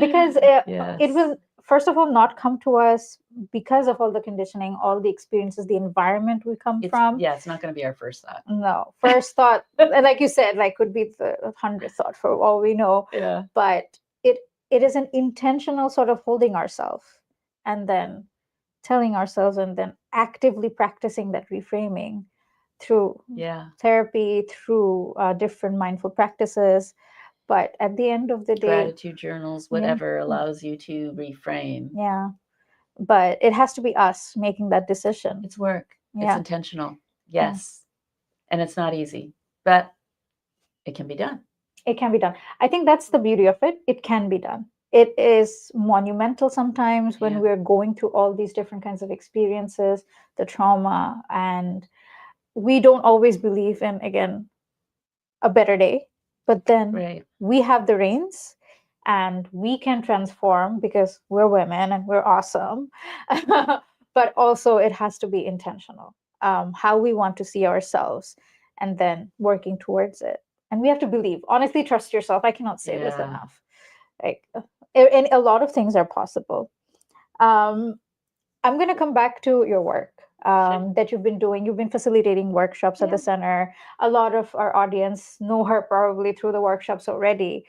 Because Yes. it will, first of all, not come to us because of all the conditioning, all the experiences, the environment we come from. Yeah, it's not going to be our first thought. No, first thought, like you said, like could be the 100th thought for all we know. Yeah. But it is an intentional sort of holding ourselves and then telling ourselves and then actively practicing that reframing through therapy, through different mindful practices. But at the end of the day, gratitude journals, whatever allows you to reframe. Yeah. but it has to be us making that decision. It's work. It's Yeah. intentional. Yes. And it's not easy, but it can be done. It can be done. I think that's the beauty of it. It can be done. It is monumental sometimes when Yeah. we're going through all these different kinds of experiences, the trauma, and we don't always believe in, again, a better day. But then Right. we have the reins and we can transform because we're women and we're awesome. But also, it has to be intentional, how we want to see ourselves, and then working towards it. And we have to believe, honestly, trust yourself. I cannot say this Yeah. enough. Like, and a lot of things are possible. Um, I'm going to come back to your work that you've been doing. You've been facilitating workshops at the Yeah. center. A lot of our audience know her probably through the workshops already,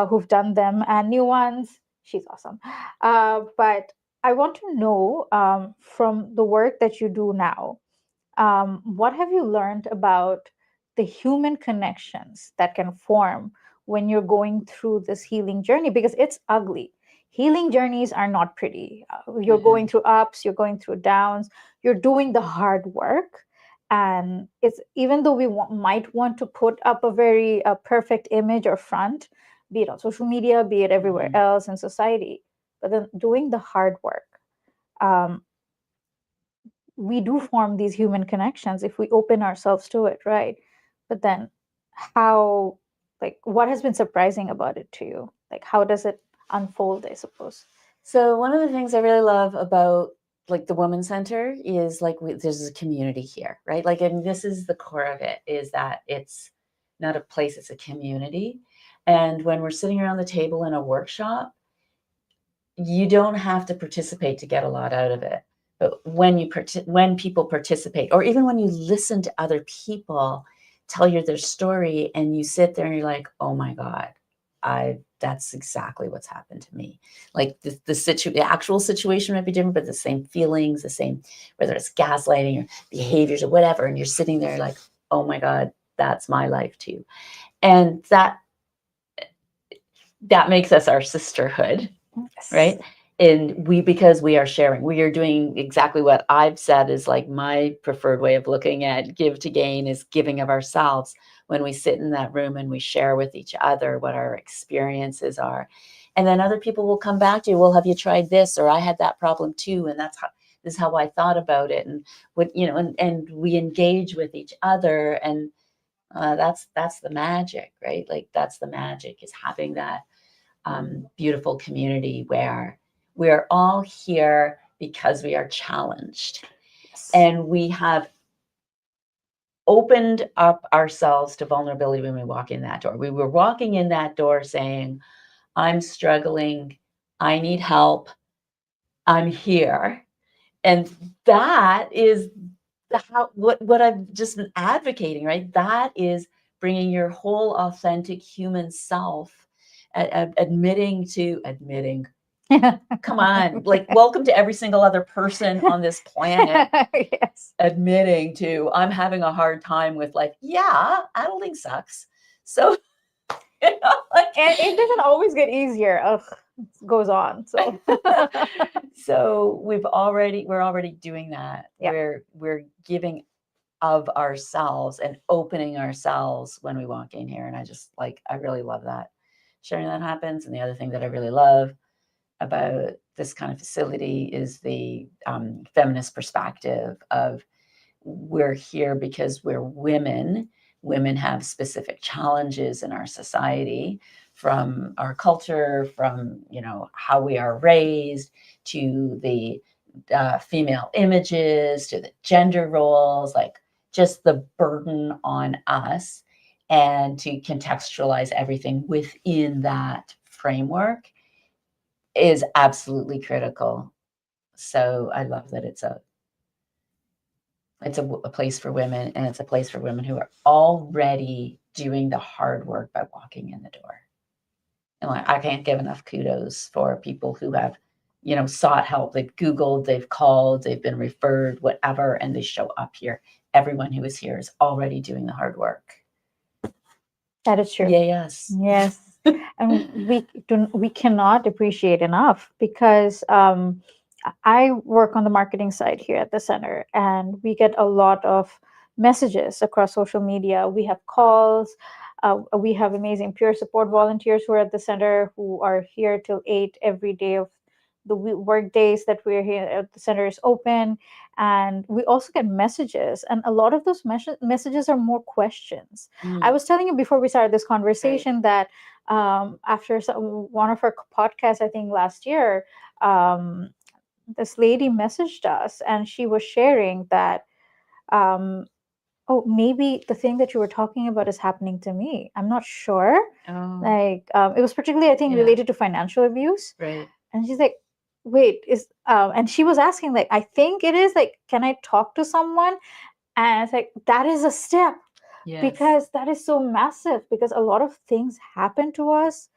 who've done them, and new ones. She's awesome. But I want to know, from the work that you do now, what have you learned about the human connections that can form when you're going through this healing journey? Because it's ugly. Healing journeys are not pretty. You're going through ups, you're going through downs, you're doing the hard work. And it's, even though we might want to put up a very perfect image or front, be it on social media, be it everywhere else in society, but then doing the hard work, um, we do form these human connections if we open ourselves to it, right? But then, how, like, what has been surprising about it to you? Like, how does it unfold, I suppose? So one of the things I really love about like the Women's Center is like there's a community here, right? Like, and this is the core of it, is that it's not a place, it's a community. And when we're sitting around the table in a workshop, you don't have to participate to get a lot out of it. But when people participate, or even when you listen to other people tell you their story, and you sit there and you're like, oh my God, that's exactly what's happened to me. Like the actual situation might be different, but the same feelings, the same, whether it's gaslighting or behaviors or whatever. And you're sitting there like, oh my God, that's my life too. And that makes us our sisterhood. Yes. Right. And because we are sharing, we are doing exactly what I've said is like my preferred way of looking at give to gain is giving of ourselves when we sit in that room and we share with each other what our experiences are. And then other people will come back to you. Well, have you tried this? Or I had that problem too. And this is how I thought about it. And what, and we engage with each other. And that's the magic, right? Like that's the magic, is having that beautiful community where we're all here because we are challenged. Yes. And we have opened up ourselves to vulnerability when we walk in that door. We were walking in that door saying, I'm struggling, I need help, I'm here. And that is what I've just been advocating, right? That is bringing your whole authentic human self, admitting, come on, like welcome to every single other person on this planet. Yes. Admitting to, I'm having a hard time with life. Yeah, adulting sucks. So, and it doesn't always get easier. Ugh, it goes on. So, so we're already doing that. Yep. We're giving of ourselves and opening ourselves when we walk in here. And I really love that sharing that happens. And the other thing that I really love about this kind of facility is the feminist perspective of, we're here because we're women. Women have specific challenges in our society, from our culture, from how we are raised, to the female images, to the gender roles, like just the burden on us, and to contextualize everything within that framework is absolutely critical. So I love that it's a place for women, and it's a place for women who are already doing the hard work by walking in the door. And I can't give enough kudos for people who have, sought help. They've Googled, they've called, they've been referred, whatever, and they show up here. Everyone who is here is already doing the hard work. That is true. Yes. And we cannot appreciate enough, because I work on the marketing side here at the center, and we get a lot of messages across social media. We have calls. We have amazing peer support volunteers who are at the center, who are here till 8 every day of the work days that we're here at the center is open. And we also get messages, and a lot of those messages are more questions. I was telling you before we started this conversation that after one of our podcasts, I think last year, um, this lady messaged us and she was sharing that, um, oh, maybe the thing that you were talking about is happening to me. I'm not sure. Oh, Like, it was particularly, I think, Yeah. related to financial abuse. right. And she's like, wait, and she was asking, like, I think it is, like, can I talk to someone? And it's like, that is a step, Yes. because that is so massive, because a lot of things happen to us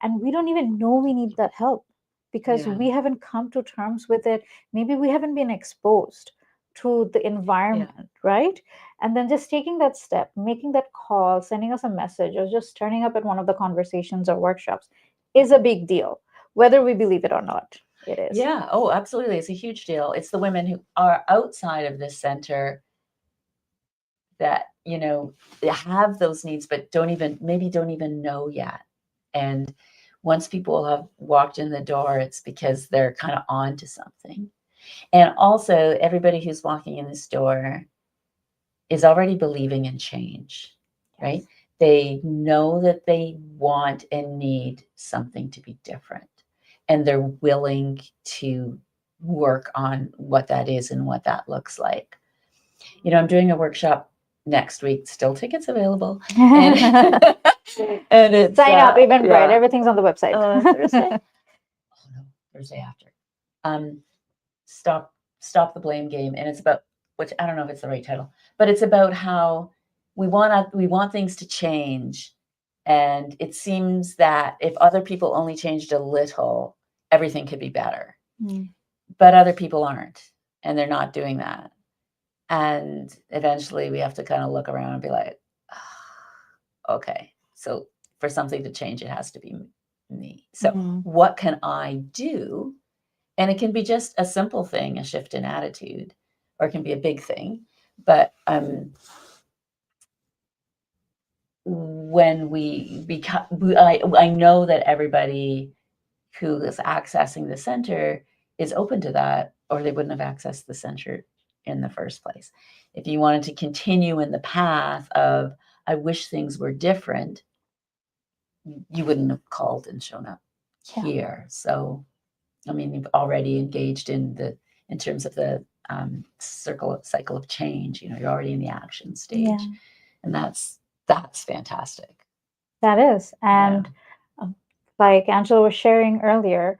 and we don't even know we need that help because Yeah. we haven't come to terms with it. Maybe we haven't been exposed to the environment, right? And then just taking that step, making that call, sending us a message, or just turning up at one of the conversations or workshops is a big deal, whether we believe it or not. It is. Yeah. Oh, absolutely. It's a huge deal. It's the women who are outside of this center that, they have those needs, but don't even know yet. And once people have walked in the door, it's because they're kind of on to something. And also, everybody who's walking in this door is already believing in change, right? They know that they want and need something to be different, and they're willing to work on what that is and what that looks like. I'm doing a workshop next week, still tickets available. And, and it's Sign up, Eventbrite, yeah. everything's on the website. Thursday? Oh no, Thursday after. Stop the blame game, and it's about, which I don't know if it's the right title, but it's about how we want things to change, and it seems that if other people only changed a little, everything could be better. But other people aren't, and they're not doing that. And eventually we have to kind of look around and be like, okay, so for something to change, it has to be me. So what can I do? And it can be just a simple thing, a shift in attitude, or it can be a big thing. But when we become, I know that everybody who is accessing the center is open to that, or they wouldn't have accessed the center in the first place. If you wanted to continue in the path of, I wish things were different, you wouldn't have called and shown up here. So, I mean, you've already engaged in terms of the cycle of change. You're already in the action stage, and that's fantastic. That is. And like Angela was sharing earlier,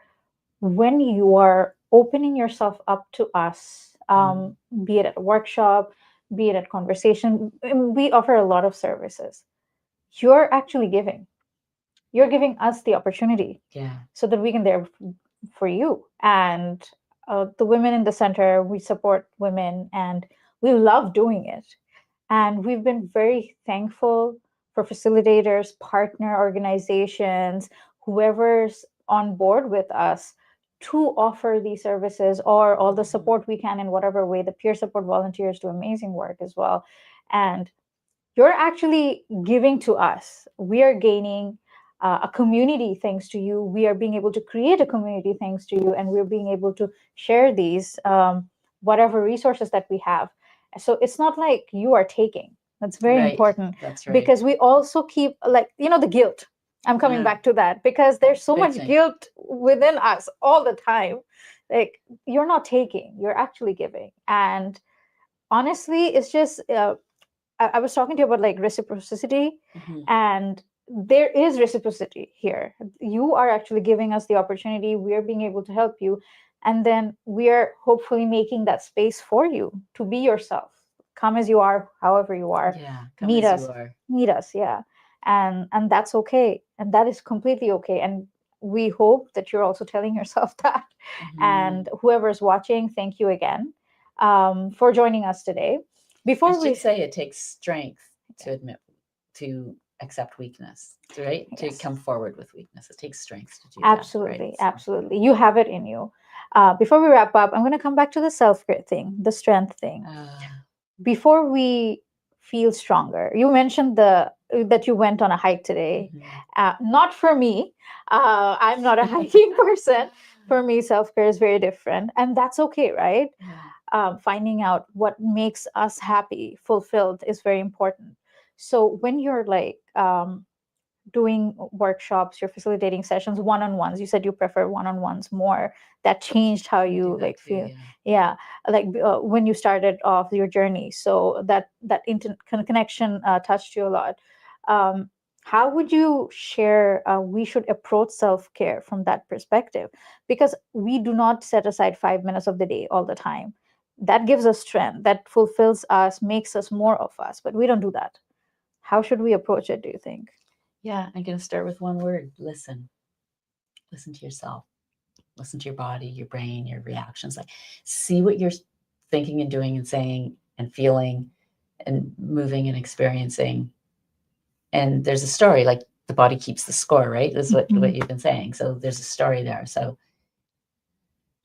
when you are opening yourself up to us, be it at a workshop, be it at conversation, we offer a lot of services. You're actually giving. You're giving us the opportunity, so that we can there for you. And the women in the center, we support women, and we love doing it. And we've been very thankful for facilitators, partner organizations, whoever's on board with us to offer these services or all the support we can in whatever way. The peer support volunteers do amazing work as well. And you're actually giving to us. We are gaining a community thanks to you. We are being able to create a community thanks to you, and we're being able to share these whatever resources that we have. So it's not like you are taking. That's very important. That's right. Because we also keep, like, the guilt. I'm coming back to that, because there's so much guilt within us all the time. Like, you're not taking, you're actually giving. And honestly, it's just I was talking to you about like reciprocity, and there is reciprocity here. You are actually giving us the opportunity. We are being able to help you, and then we are hopefully making that space for you to be yourself. Come as you are, however you are. Meet us. Meet us. Yeah, and that's okay, and that is completely okay. And we hope that you're also telling yourself that. And whoever's watching, thank you again for joining us today. Before we say it takes strength to admit to accept weakness, right? To Yes. come forward with weakness. It takes strength to do Absolutely, that, right? absolutely. You have it in you. Before we wrap up, I'm going to come back to the self-care thing, the strength thing. Before we feel stronger, you mentioned that you went on a hike today. Not for me. I'm not a hiking person. For me, self-care is very different, and that's okay, right? Finding out what makes us happy, fulfilled is very important. So when you're like doing workshops, you're facilitating sessions, one-on-ones, you said you prefer one-on-ones more. That changed how you like feel. Yeah, like when you started off your journey, so that connection touched you a lot. How would you share we should approach self-care from that perspective? Because we do not set aside 5 minutes of the day all the time. That gives us strength, that fulfills us, makes us more of us, but we don't do that. How should we approach it, do you think? Yeah, I'm going to start with one word: listen. Listen to yourself. Listen to your body, your brain, your reactions. Like, see what you're thinking and doing and saying and feeling and moving and experiencing. And there's a story, like the body keeps the score, right? This is what you've been saying. So there's a story there. So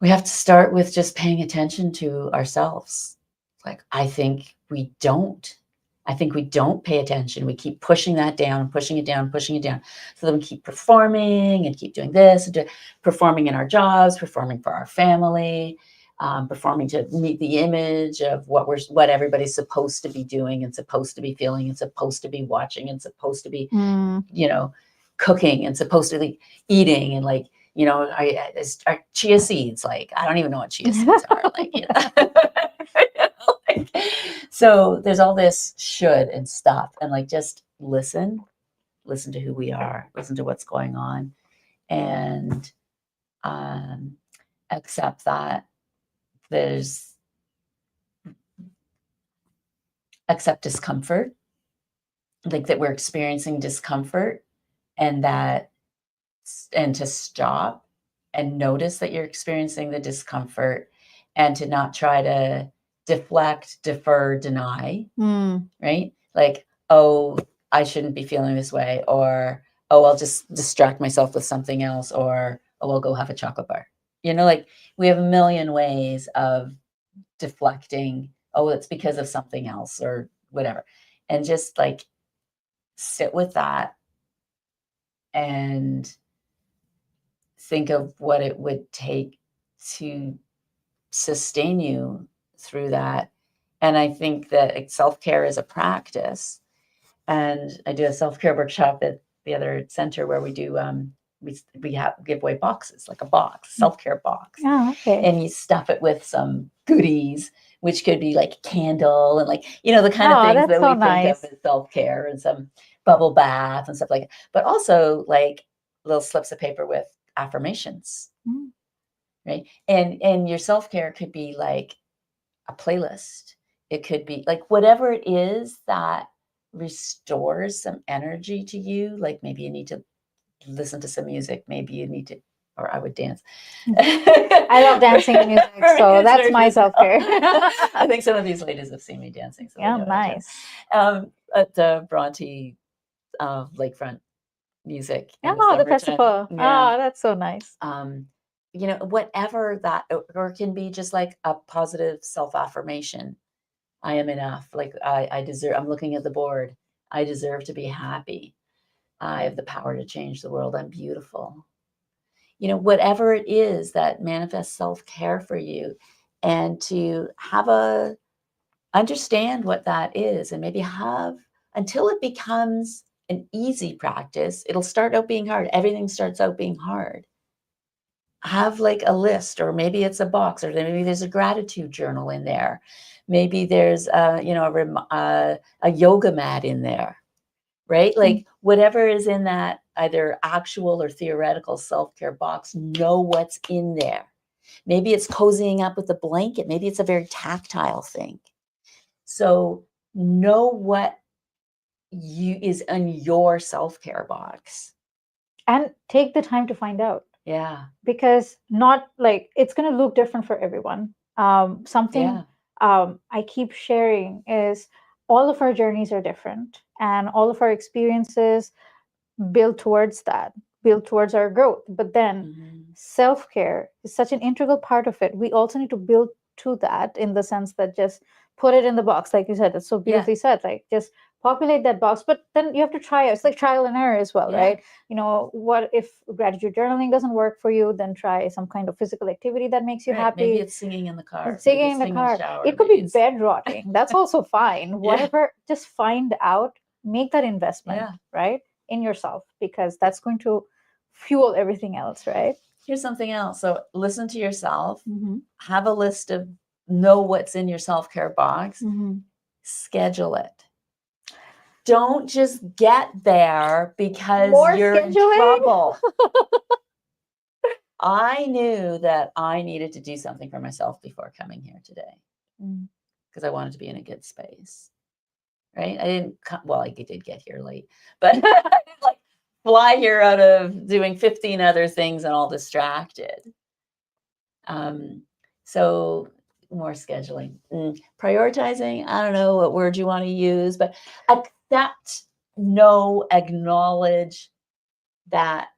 we have to start with just paying attention to ourselves. Like, I think we don't pay attention. We keep pushing that down, pushing it down, pushing it down. So then we keep performing and keep doing this, and performing in our jobs, performing for our family, performing to meet the image of what everybody's supposed to be doing and supposed to be feeling and supposed to be watching and supposed to be, cooking and supposed to be eating, and like, are chia seeds. Like, I don't even know what chia seeds are. Like, so there's all this should and stuff, and like, just listen to who we are, listen to what's going on, and accept that accept discomfort, like that we're experiencing discomfort, and to stop and notice that you're experiencing the discomfort, and to not try to deflect, defer, deny, right? Like, oh, I shouldn't be feeling this way, or, oh, I'll just distract myself with something else, or, oh, I'll go have a chocolate bar. Like, we have a million ways of deflecting. Oh, it's because of something else or whatever. And just like sit with that and think of what it would take to sustain you through that. And I think that self-care is a practice. And I do a self-care workshop at the other center where we do we give away boxes, like a box, self-care box. Oh, okay. And you stuff it with some goodies, which could be like a candle and like, the kind of things that we think of as self-care, and some bubble bath and stuff like that. But also like little slips of paper with affirmations. Right. And your self-care could be like a playlist. It could be like whatever it is that restores some energy to you. Like, maybe you need to listen to some music. Maybe you need to, or I would dance. I love dancing and music, so that's my self-care. I think some of these ladies have seen me dancing. So yeah, nice. At the Bronte lakefront music. Oh, the festival. Yeah. Oh, that's so nice. Whatever that, or it can be just like a positive self-affirmation. I am enough. Like, I deserve, I'm looking at the board. I deserve to be happy. I have the power to change the world. I'm beautiful. Whatever it is that manifests self-care for you, and to understand what that is, and maybe until it becomes an easy practice. It'll start out being hard. Everything starts out being hard. Have like a list, or maybe it's a box, or maybe there's a gratitude journal in there. Maybe there's a yoga mat in there, right? Like, whatever is in that either actual or theoretical self-care box, know what's in there. Maybe it's cozying up with a blanket. Maybe it's a very tactile thing. So know what is in your self-care box. And take the time to find out. Yeah. Because not like it's going to look different for everyone. Something I keep sharing is all of our journeys are different. and all of our experiences build towards that, build towards our growth. But then self-care is such an integral part of it. We also need to build to that, in the sense that just put it in the box, like you said, it's so beautifully said, like just populate that box. But then you have to try it. It's like trial and error as well, right? What if gratitude journaling doesn't work for you? Then try some kind of physical activity that makes you happy. Maybe it's singing in the car. Singing in the car. Shower, it could be bed rotting. That's also fine. Whatever, just find out, make that investment, right, in yourself, because that's going to fuel everything else, right? Here's something else. So listen to yourself, have a list of, know what's in your self-care box, schedule it. Don't just get there because you're in trouble. I knew that I needed to do something for myself before coming here today, because I wanted to be in a good space, right? I didn't, well, I did get here late, but like fly here out of doing 15 other things and all distracted. So more scheduling, prioritizing. I don't know what word you want to use, but accept, know, acknowledge that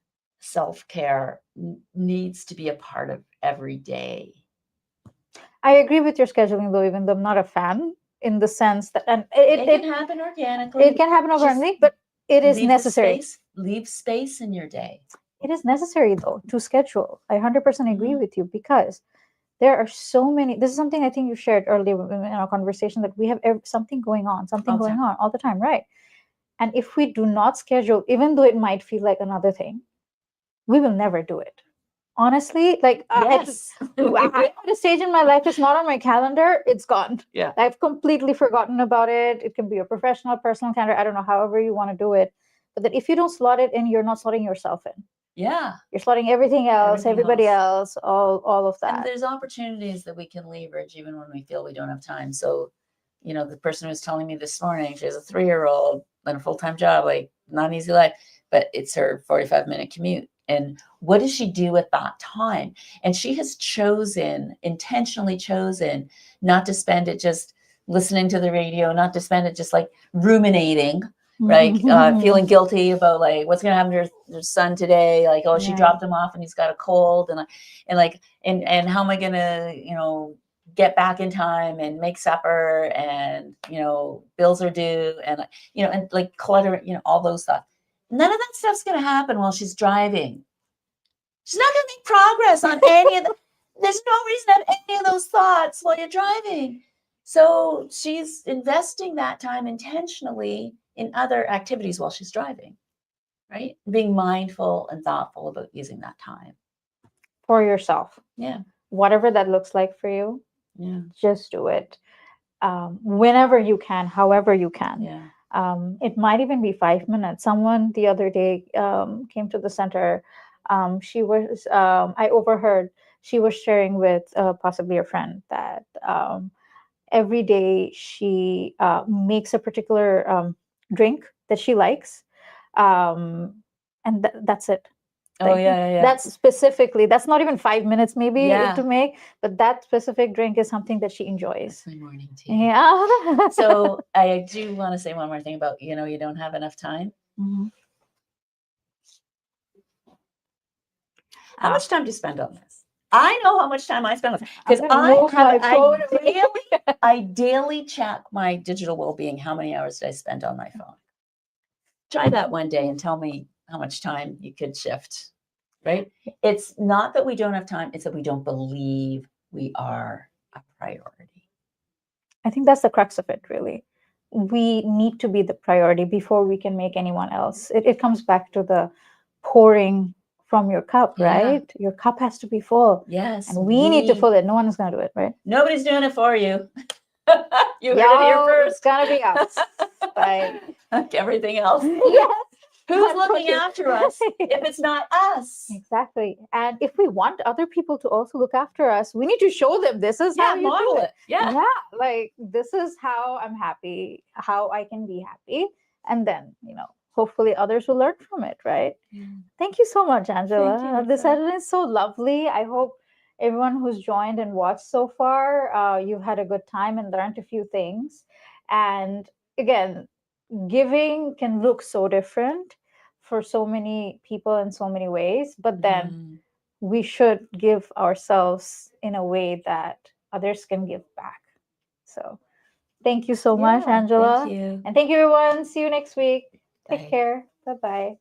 self-care needs to be a part of every day. I agree with your scheduling, though, even though I'm not a fan, in the sense that, and it can happen organically. It can happen organically, but it is necessary. Leave space in your day. It is necessary, though, to schedule. I 100% agree with you, because there are so many. This is something I think you shared earlier in our conversation, that we have something going on all the time, right? And if we do not schedule, even though it might feel like another thing, we will never do it. Honestly, like yes. I'm at a stage in my life, it's not on my calendar, it's gone. Yeah. I've completely forgotten about it. It can be a professional, personal calendar. I don't know, however you want to do it. But that if you don't slot it in, you're not slotting yourself in. Yeah. You're slotting everything else, everybody else, all of that. And there's opportunities that we can leverage even when we feel we don't have time. So, the person who was telling me this morning, she has a 3-year-old and a full-time job, like not an easy life, but it's her 45-minute commute. And what does she do with that time? And she has intentionally chosen not to spend it just listening to the radio, not to spend it just like ruminating, right? Feeling guilty about like what's going to happen to her son today. Like, she dropped him off and he's got a cold, and how am I going to, get back in time and make supper, and, bills are due, and, and like clutter, all those thoughts. None of that stuff's going to happen while she's driving. She's not going to make progress on any of the, there's no reason to have any of those thoughts while you're driving. So she's investing that time intentionally in other activities while she's driving, right? Being mindful and thoughtful about using that time. For yourself. Yeah. Whatever that looks like for you, just do it. Whenever you can, however you can. Yeah. It might even be 5 minutes. Someone the other day came to the center. She was, I overheard, she was sharing with possibly a friend that every day she makes a particular drink that she likes. And that's it. Like, That's specifically, that's not even 5 minutes maybe to make, but that specific drink is something that she enjoys. That's my morning tea. Yeah. So I do want to say one more thing about, you don't have enough time. How much time do you spend on this? I know how much time I spend on this, because I daily check my digital well-being. How many hours did I spend on my phone? Try that one day and tell me how much time you could shift, right? It's not that we don't have time. It's that we don't believe we are a priority. I think that's the crux of it, really. We need to be the priority before we can make anyone else. It comes back to the pouring from your cup, right? Your cup has to be full. Yes. And we need to fill it. No one is going to do it, right? Nobody's doing it for you. You heard it here first. It's going to be us. Like everything else. Yes. Who's looking after us if it's not us? Exactly. And if we want other people to also look after us, we need to show them this is how you do it. Yeah. Like this is how I'm happy, how I can be happy. And then, hopefully others will learn from it, right? Thank you so much, Angela. Thank you, this has been so lovely. I hope everyone who's joined and watched so far, you've had a good time and learned a few things. And again, giving can look so different for so many people in so many ways, but then Mm. we should give ourselves in a way that others can give back. So thank you so much, Yeah, Angela. thank you. And thank you, everyone. See you next week. Take Bye. care. Bye bye.